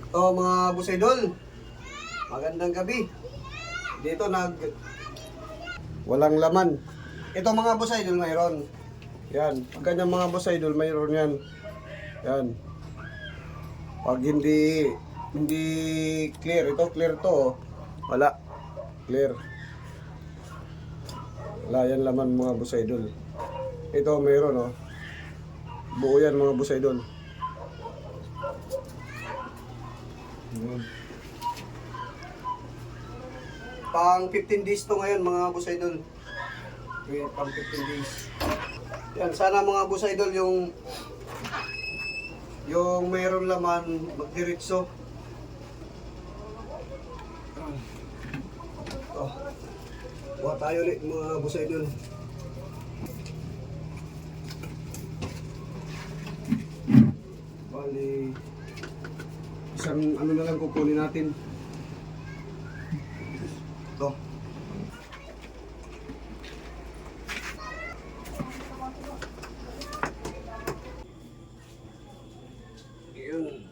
O mga boss idol, magandang gabi. Dito walang laman. Ito mga boss idol mayroon. Yan, pag ganyan mga boss idol mayroon yan. Yan. Pag hindi clear, ito clear to. Oh. Wala. Clear. Wala yan laman mga boss idol. Ito mayroon oh. Buo yan mga boss idol. Pang 15 days to ngayon mga boss idol. Pang 15 days. Yan, sana mga boss idol yung mayroon laman magdiretso. Oh. Buha tayo ulit mga boss idol. Bali isang ano na lang kukunin natin. Ito. Yun.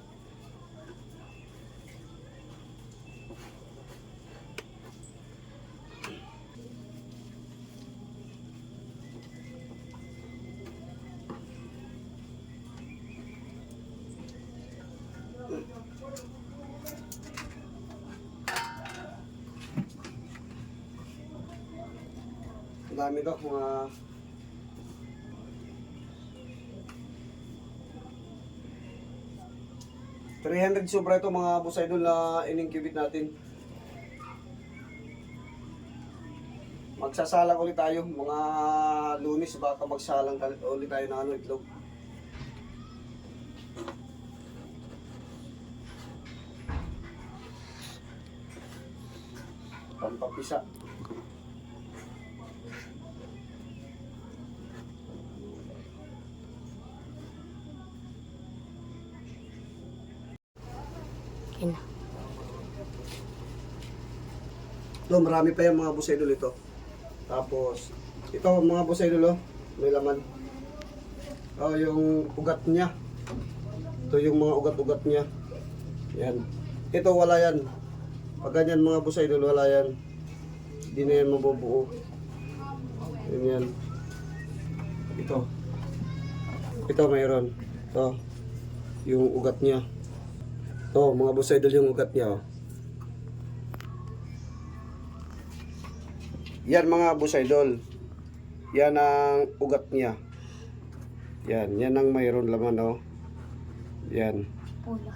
Ang dami to, mga 300 sobra ito mga boss idol na in-incubate natin. Magsasalang ulit tayo mga Lunes, baka magsalang ulit tayo ng itlog. Pampapisa. Ina. No, marami pa yan mga boss idol ito. Tapos, ito mga boss idol oh, may laman. Oh, yung ugat niya. Ito yung mga ugat-ugat niya. Yan. Ito wala yan. Pag ganyan mga boss idol, wala yan. Hindi na yan mabubuo. Yan yan. Ito. Ito mayroon. Ito. Yung ugat niya. Ito mga boss idol yung ugat niya oh. Yan mga boss idol. Yan ang ugat niya. Yan ang mayroon laman oh. Yan. Pula.